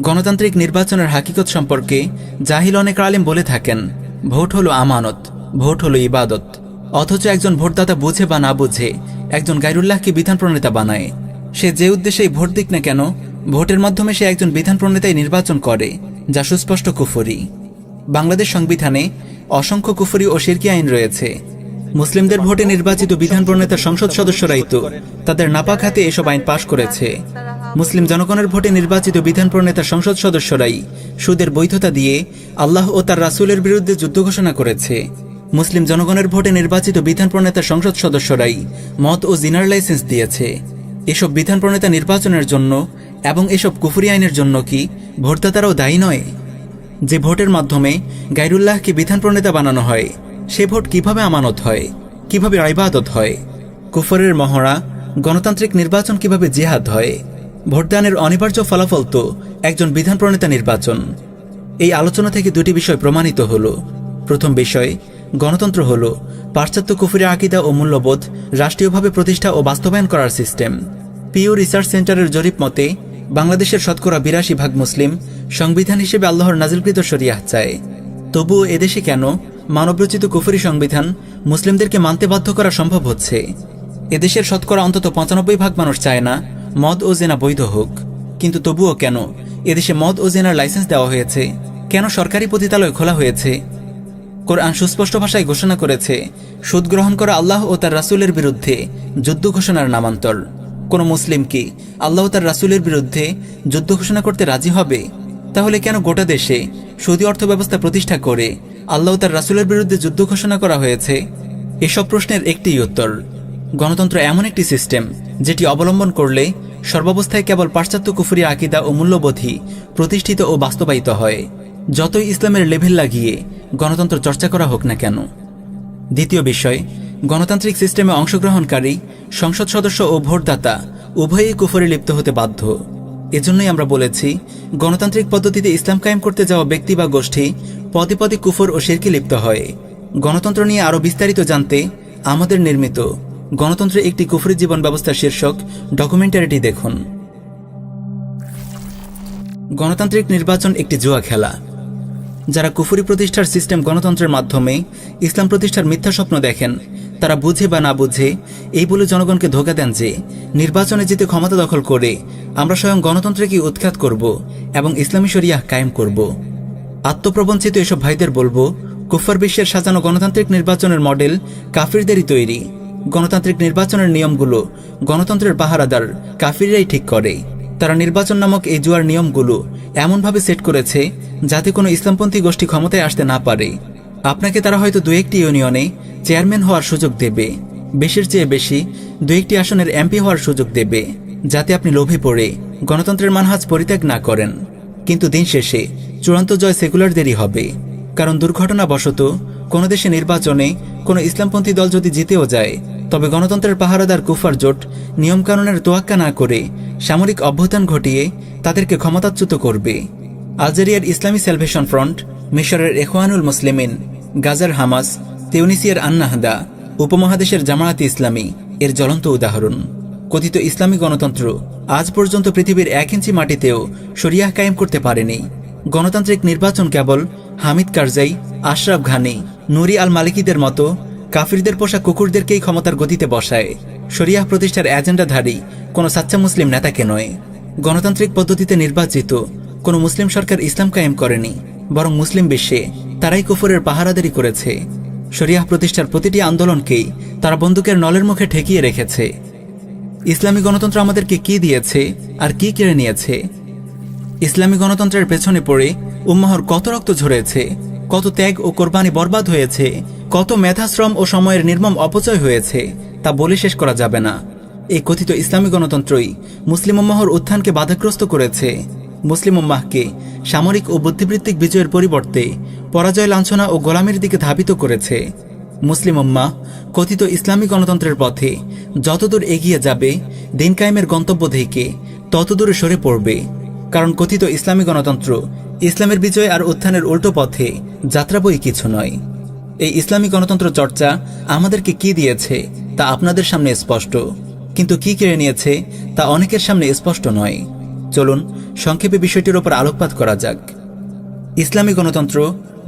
গণতান্ত্রিক নির্বাচনের হাকিকত সম্পর্কে জাহিল অনেক আলেম বলে থাকেন, ভোট হলো আমানত, ভোট হলো ইবাদত। অথচ একজন ভোটদাতা বুঝে বা না বুঝে একজন গায়রুল্লাহকে বিধান প্রণেতা বানায়। সে যে উদ্দেশ্যেই ভোট দিক না কেন, ভোটের মাধ্যমে সে একজন বিধান প্রণেতাই নির্বাচন করে, যা সুস্পষ্ট কুফরি। বাংলাদেশ সংবিধানে অসংখ্য কুফরি ও শিরকি আইন রয়েছে। মুসলিমদের ভোটে নির্বাচিত বিধান প্রণেতা সংসদ সদস্যরাই তো তাদের নাপাক হাতে এসব আইন পাশ করেছে। মুসলিম জনগণের ভোটে নির্বাচিত বিধান প্রণেতা সংসদ সদস্যরাই সুদের বৈধতা দিয়ে আল্লাহ ও তার রাসূলের বিরুদ্ধে যুদ্ধ ঘোষণা করেছে। মুসলিম জনগণের ভোটে নির্বাচিত বিধান প্রণেতা সংসদ সদস্যরাই মদ ও জিনার লাইসেন্স দিয়েছে। এসব বিধান প্রণেতা নির্বাচনের জন্য এবং এসব কুফরি আইনের জন্য কি ভোটদাতারাও দায়ী নয়? যে ভোটের মাধ্যমে গায়রুল্লাহকে বিধান প্রণেতা বানানো হয়, সে ভোট কিভাবে আমানত হয়, কিভাবে ইবাদত হয়? কুফরের মহড়া গণতান্ত্রিক নির্বাচন কিভাবে জিহাদ হয়? ভোটদানের অনিবার্য ফলাফল তো একজন বিধান প্রণেতা নির্বাচন। এই আলোচনা থেকে দুটি বিষয় প্রমাণিত হল। প্রথম বিষয়, গণতন্ত্র হল পাশ্চাত্য কুফরি আকীদা ও মূল্যবোধ রাষ্ট্রীয়ভাবে প্রতিষ্ঠা ও বাস্তবায়ন করার সিস্টেম। পিউ রিসার্চ সেন্টারের জরিপ মতে বাংলাদেশের শতকরা ৮২% মুসলিম সংবিধান হিসেবে আল্লাহর নাজিলকৃত শরিয়াহ চায়। তবুও এদেশে কেন মানবরচিত কুফরি সংবিধান মুসলিমদেরকে মানতে বাধ্য করা সম্ভব হচ্ছে? এদেশের শতকরা অন্তত ৯৫% মানুষ চায় না মদ ও জেনা বৈধ হোক, কিন্তু তবুও কেন এদেশে মদ ও জেনার লাইসেন্স দেওয়া হয়েছে? কেন সরকারি পতিতালয় খোলা হয়েছে? কোরআন সুস্পষ্ট ভাষায় ঘোষণা করেছে, সুদ গ্রহণ করা আল্লাহ ও তার রাসূলের বিরুদ্ধে যুদ্ধ ঘোষণার নামান্তর। কোন মুসলিম কি আল্লাহ ও তার রাসূলের বিরুদ্ধে যুদ্ধ ঘোষণা করতে রাজি হবে? তাহলে কেন গোটা দেশে সুদী অর্থ ব্যবস্থা প্রতিষ্ঠা করে আল্লাহ ও তার রাসূলের বিরুদ্ধে যুদ্ধ ঘোষণা করা হয়েছে? এসব প্রশ্নের একটিই উত্তর, গণতন্ত্র এমন একটি সিস্টেম যেটি অবলম্বন করলে সর্বাবস্থায় কেবল পাশ্চাত্য কুফরি আকীদা ও মূল্যবোধই প্রতিষ্ঠিত ও বাস্তবায়িত হয়, যতই ইসলামের লেভেল লাগিয়ে গণতন্ত্র চর্চা করা হোক না কেন। দ্বিতীয় বিষয়, গণতান্ত্রিক সিস্টেমে অংশগ্রহণকারী সংসদ সদস্য ও ভোটদাতা উভয়ই কুফরে লিপ্ত হতে বাধ্য। এজন্যই আমরা বলেছি, গণতান্ত্রিক পদ্ধতিতে ইসলাম কায়েম করতে যাওয়া ব্যক্তি বা গোষ্ঠী পদে পদে কুফর ও শিরকে লিপ্ত হয়। গণতন্ত্র নিয়ে আরও বিস্তারিত জানতে আমাদের নির্মিত গণতন্ত্রে একটি কুফরি জীবন ব্যবস্থা শীর্ষক ডকুমেন্টারিটি দেখুন। গণতান্ত্রিক নির্বাচন একটি জুয়া খেলা। যারা কুফরি প্রতিষ্ঠার সিস্টেম গণতন্ত্রের মাধ্যমে ইসলাম প্রতিষ্ঠার মিথ্যা স্বপ্ন দেখেন, তারা বুঝে বা না বুঝে এই বলে জনগণকে ধোঁকা দেন যে নির্বাচনে জিতে ক্ষমতা দখল করে আমরা স্বয়ং গণতন্ত্রকে উৎখাত করব এবং ইসলামী শরিয়াহ কায়েম করব। আত্মপ্রবঞ্চিত এসব ভাইদের বলবো, কুফার বিশ্বের সাজানো গণতান্ত্রিক নির্বাচনের মডেল কাফিরদেরই তৈরি। গণতান্ত্রিক নির্বাচনের নিয়মগুলো গণতন্ত্রের পাহারাদার কাফিররাই ঠিক করে। তারা নির্বাচন নামক এই জুয়ার নিয়মগুলো এমনভাবে সেট করেছে যাতে কোনো ইসলামপন্থী গোষ্ঠী ক্ষমতায় আসতে না পারে। আপনাকে তারা হয়তো দু একটি ইউনিয়নে চেয়ারম্যান হওয়ার সুযোগ দেবে, বেশির চেয়ে বেশি দু একটি আসনের এমপি হওয়ার সুযোগ দেবে, যাতে আপনি লোভে পড়ে গণতন্ত্রের মানহাজ পরিত্যাগ না করেন। কিন্তু দিন শেষে চূড়ান্ত জয় সেকুলারদেরই হবে। কারণ দুর্ঘটনাবশত কোনো দেশে নির্বাচনে কোনো ইসলামপন্থী দল যদি জিতেও যায়, তবে গণতন্ত্রের পাহারাদার কুফার জোট নিয়মকানুনের তোয়াক্কা না করে সামরিক অভ্যুত্থান ঘটিয়ে তাদেরকে ক্ষমতাচ্যুত করবে। আলজেরিয়ার ইসলামী স্যালভেশন ফ্রন্ট, মিশরের ইখওয়ানুল মুসলিমিন, গাজার হামাস, তিউনিসিয়ার আন্নাহদা, উপমহাদেশের জামায়াতে ইসলামী এর জ্বলন্ত উদাহরণ। কথিত ইসলামী গণতন্ত্র আজ পর্যন্ত পৃথিবীর 1 ইঞ্চি মাটিতেও শরিয়াহ কায়েম করতে পারেনি। গণতান্ত্রিক নির্বাচন কেবল হামিদ কারজাই, আশরাফ ঘানি, নুরি আল মালিকিদের মতো কাফিরদের পোষা কুকুরদেরকেই ক্ষমতার গতিতে বসায়, শরিয়াহ প্রতিষ্ঠার এজেন্ডাধারী কোনো সাচ্চা মুসলিম নেতাকে নয়। গণতান্ত্রিক পদ্ধতিতে নির্বাচিত কোনো মুসলিম সরকার ইসলাম কায়েম করেনি, বরং মুসলিম বিশ্বে তারাই কুফরের পাহারাদারি করেছে। শরিয়াহ প্রতিষ্ঠার প্রতিটি আন্দোলনকেই তারা বন্দুকের নলের মুখে ঠেকিয়ে রেখেছে। ইসলামী গণতন্ত্র আমাদেরকে কি দিয়েছে আর কি কেড়ে নিয়েছে? ইসলামী গণতন্ত্রের পেছনে পড়ে উম্মাহর কত রক্ত ঝরেছে, কত ত্যাগ ও কোরবানি বরবাদ হয়েছে, কত মেধাশ্রম ও সময়ের নির্মম অপচয় হয়েছে, তা বলে শেষ করা যাবে না। এই কথিত ইসলামী গণতন্ত্রই মুসলিম উম্মাহর উত্থানকে বাধাগ্রস্ত করেছে। মুসলিম উম্মাহকে সামরিক ও বুদ্ধিবৃত্তিক বিজয়ের পরিবর্তে পরাজয়, লাঞ্ছনা ও গোলামির দিকে ধাবিত করেছে। মুসলিম উম্মাহ কথিত ইসলামী গণতন্ত্রের পথে যতদূর এগিয়ে যাবে, দিন কায়েমের গন্তব্য থেকে ততদূরে সরে পড়বে। কারণ কথিত ইসলামী গণতন্ত্র ইসলামের বিজয় আর উত্থানের উল্টো পথে যাত্রা বই কিছু নয়। এই ইসলামী গণতন্ত্র চর্চা আমাদেরকে কি দিয়েছে তা আপনাদের সামনে স্পষ্ট, কিন্তু কি কেড়ে নিয়েছে তা অনেকের সামনে স্পষ্ট নয়। চলুন সংক্ষেপে বিষয়টির ওপর আলোকপাত করা যাক। ইসলামী গণতন্ত্র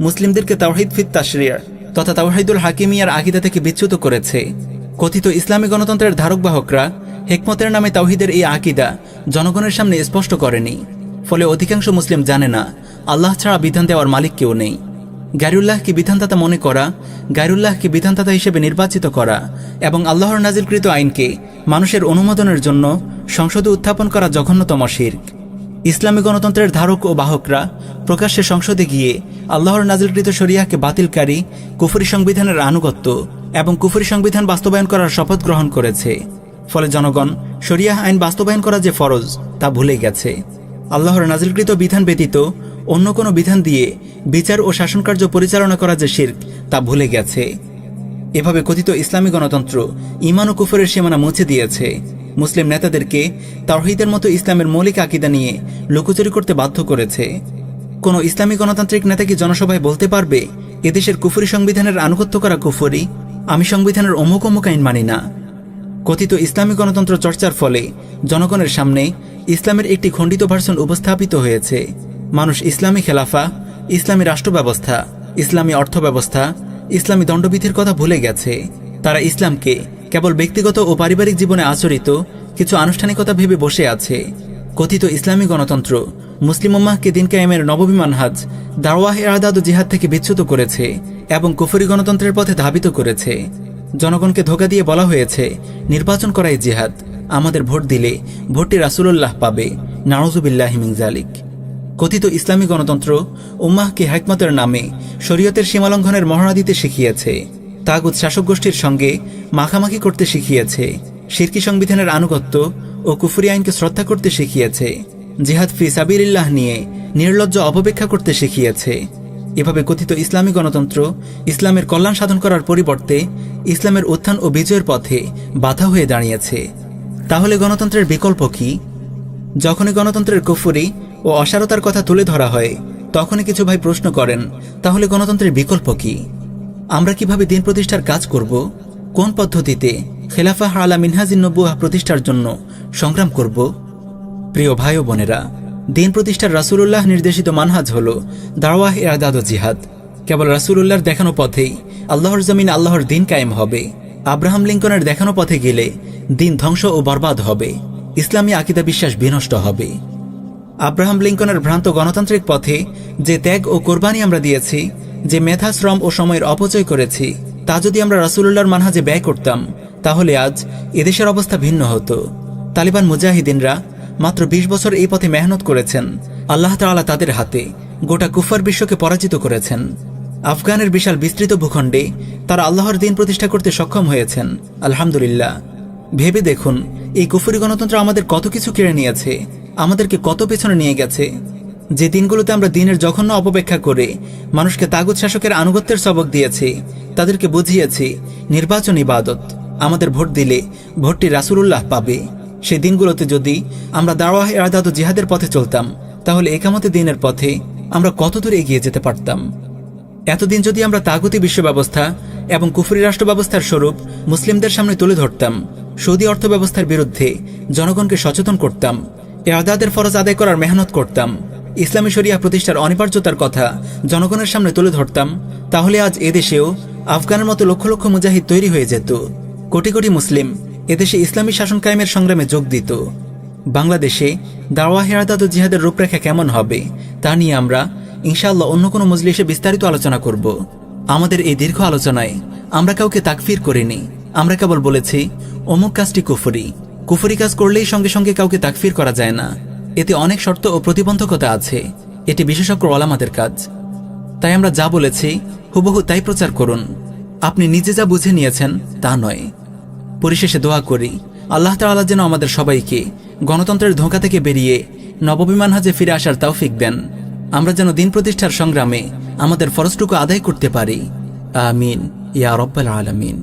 মুসলিমদেরকে তাওহীদ ফিত তাশরিয়া তথা তাওহীদুল হাকিমিয়ার আকীদা থেকে বিচ্যুত করেছে। কথিত ইসলামী গণতন্ত্রের ধারক বাহকরা হিকমতের নামে তাওহীদের এই আকীদা জনগণের সামনে স্পষ্ট করেনি। ফলে অধিকাংশ মুসলিম জানে না আল্লাহ ছাড়া বিধান দেওয়ার মালিক কেউ নেই। গায়রুল্লাহকে বিধানদাতা মনে করা, গায়রুল্লাহকে বিধানদাতা হিসেবে নির্বাচিত করা এবং আল্লাহর নাজিলকৃত আইনকে মানুষের অনুমোদনের জন্য সংসদে উত্থাপন করা জঘন্যতম শিরক। ইসলামী গণতন্ত্রের ধারক ও বাহকরা প্রকাশ্যে সংসদে গিয়ে আল্লাহর নাজিলকৃত শরিয়াহকে বাতিলকারী কুফরি সংবিধানের আনুগত্য এবং কুফরি সংবিধান বাস্তবায়ন করার শপথ গ্রহণ করেছে। ফলে জনগণ শরিয়াহ আইন বাস্তবায়ন করা যে ফরজ তা ভুলে গেছে। আল্লাহর নাজিলকৃত বিধান ব্যতীত অন্য কোনো বিধান দিয়ে বিচার ও শাসনকার্য পরিচালনা করা যে শিরক তা ভুলে গেছে। এভাবে কথিত ইসলামী গণতন্ত্র ঈমান ও কুফরের সীমানা মুছে দিয়েছে। মুসলিম নেতাদেরকে তাওহীদের মতো ইসলামের মৌলিক আকীদা নিয়ে লুকোচুরি করতে বাধ্য করেছে। কোনো ইসলামী গণতান্ত্রিক নেতা কি জনসভায় বলতে পারবে এদেশের কুফরি সংবিধানের আনুগত্য করা কুফরি, আমি সংবিধানের অমুক অমুক আইন মানি না? কথিত ইসলামী গণতন্ত্র চর্চার ফলে জনগণের সামনে ইসলামের একটি খণ্ডিত ভার্সন উপস্থাপিত হয়েছে। মানুষ ইসলামী খেলাফা, ইসলামী রাষ্ট্র ব্যবস্থা, ইসলামী অর্থ ব্যবস্থা, ইসলামী দণ্ডবিধির কথা ভুলে গেছে। তারা ইসলামকে কেবল ব্যক্তিগত ও পারিবারিক জীবনে আচরিত কিছু আনুষ্ঠানিকতা ভেবে বসে আছে। কথিত ইসলামী গণতন্ত্র মুসলিম উম্মাহকে দিন কায়েমের নববী মানহাজ দাওয়াহ ইরাদাত ও জিহাদ থেকে বিচ্যুত করেছে এবং কুফরি গণতন্ত্রের পথে ধাবিত করেছে। জনগণকে ধোঁকা দিয়ে বলা হয়েছে নির্বাচন করাই জিহাদ, আমাদের ভোট দিলে ভোটটি রাসূলুল্লাহ পাবে, নাউযুবিল্লাহি মিন যালিক। কথিত ইসলামী গণতন্ত্র উম্মাহকে হিকমতের নামে শরীয়তের সীমালঙ্ঘনের মহড়া দিতে শিখিয়েছে, তাগুত শাসক গোষ্ঠীর সঙ্গে মাখামাখি করতে শিখিয়েছে, শিরকি সংবিধানের আনুগত্য ও কুফরি আইনকে শ্রদ্ধা করতে শিখিয়েছে, জিহাদ ফি সাবিলিল্লাহ নিয়ে নির্লজ্জ অপব্যাখ্যা করতে শিখিয়েছে। এভাবে কথিত ইসলামী গণতন্ত্র ইসলামের কল্যাণ সাধন করার পরিবর্তে ইসলামের উত্থান ও বিজয়ের পথে বাধা হয়ে দাঁড়িয়েছে। তাহলে গণতন্ত্রের বিকল্প কি? যখনই গণতন্ত্রের কুফরি ও অসারতার কথা তুলে ধরা হয় তখনই কিছু ভাই প্রশ্ন করেন, তাহলে গণতন্ত্রের বিকল্প কি? আমরা কিভাবে দিন প্রতিষ্ঠার কাজ করব? কোন পদ্ধতিতে খেলাফাহ আলা মিনহাজিন নবুয়াহ প্রতিষ্ঠার জন্য সংগ্রাম করব? প্রিয় ভাই ও বোনেরা, দিন প্রতিষ্ঠার রাসূলুল্লাহ নির্দেশিত মানহাজ হল দাওয়াহ ইরদাদ ও জিহাদ। কেবল রাসূলুল্লাহর দেখানো পথেই আল্লাহর জমিন আল্লাহর দিন কায়েম হবে। আব্রাহাম লিঙ্কনের দেখানো পথে গেলে দিন ধ্বংস ও বরবাদ হবে, ইসলামী আকিদা বিশ্বাস বিনষ্ট হবে। আব্রাহাম লিঙ্কনের ভ্রান্ত গণতান্ত্রিক পথে যে ত্যাগ ও কোরবানি আমরা দিয়েছি, যে মেধা, শ্রম ও সময়ের অপচয় করেছি, তা যদি আমরা রাসূলুল্লাহর মানহাজে ব্যয় করতাম তাহলে আজ এদেশের অবস্থা ভিন্ন হতো। তালিবান মুজাহিদিনরা মাত্র ২০ বছর এই পথে মেহনত করেছেন। আল্লাহ তাআলা তাদের হাতে গোটা কুফার বিশ্বকে পরাজিত করেছেন। আফগানের বিশাল বিস্তৃত ভূখণ্ডে তারা আল্লাহর দিন প্রতিষ্ঠা করতে সক্ষম হয়েছেন, আলহামদুলিল্লাহ। ভেবে দেখুন, এই কুফরি গণতন্ত্র আমাদের কত কিছু কেড়ে নিয়েছে, আমাদেরকে কত পেছনে নিয়ে গেছে। যে দিনগুলোতে আমরা দিনের জঘন্য অপব্যাখ্যা করে মানুষকে তাগুত শাসকের আনুগত্যের সবক দিয়েছি, তাদেরকে বুঝিয়েছি নির্বাচন ইবাদত, আমাদের ভোট দিলে ভোটটি রাসূলুল্লাহ পাবে। সেই দিনগুলোতে যদি আমরা দাওয়াহ ইরদাদ ও জিহাদের পথে চলতাম তাহলে একামতে দিনের পথে আমরা কত দূর এগিয়ে যেতে পারতাম। এতদিন যদি আমরা তাগুতি বিশ্ব ব্যবস্থা এবং কুফরি রাষ্ট্র ব্যবস্থার স্বরূপ মুসলিমদের সামনে তুলে ধরতাম, সৌদি অর্থ ব্যবস্থার বিরুদ্ধে জনগণকে সচেতন করতাম, ইরদাদের ফরজ আদায় করার মেহনত করতাম, ইসলামী শরিয়া প্রতিষ্ঠার অনিবার্যতার কথা জনগণের সামনে তুলে ধরতাম, তাহলে আজ এদেশেও আফগানের মতো লক্ষ লক্ষ মুজাহিদ তৈরি হয়ে যেত। কোটি কোটি মুসলিম এদেশে ইসলামী শাসন কায়েমের সংগ্রামে যোগ দিত। বাংলাদেশে দাওয়াহ ইরদাদ ও জিহাদের রূপরেখা কেমন হবে তা নিয়ে আমরা ইনশাআল্লাহ অন্য কোনো মজলিসে বিস্তারিত আলোচনা করব। আমাদের এই দীর্ঘ আলোচনায় আমরা কাউকে তাকফির করিনি। আমরা কেবল বলেছি অমুক কাজটি কুফরি। কুফরি কাজ করলেই সঙ্গে সঙ্গে কাউকে তাকফির করা যায় না, এতে অনেক শর্ত ও প্রতিবন্ধকতা আছে। এটি বিশেষজ্ঞ ওলামাদের কাজ। তাই আমরা যা বলেছি হুবহু তাই প্রচার করুন, আপনি নিজে যা বুঝে নিয়েছেন তা নয়। পরিশেষে দোয়া করি আল্লাহ তাআলা যেন আমাদের সবাইকে গণতন্ত্রের ধোঁকা থেকে বেরিয়ে নববী মানহাজে ফিরে আসার তৌফিক দেন। আমরা যেন দিন প্রতিষ্ঠার সংগ্রামে আমাদের ফরজটুকু আদায় করতে পারি। আমিন ইয়া রাব্বাল আলামিন।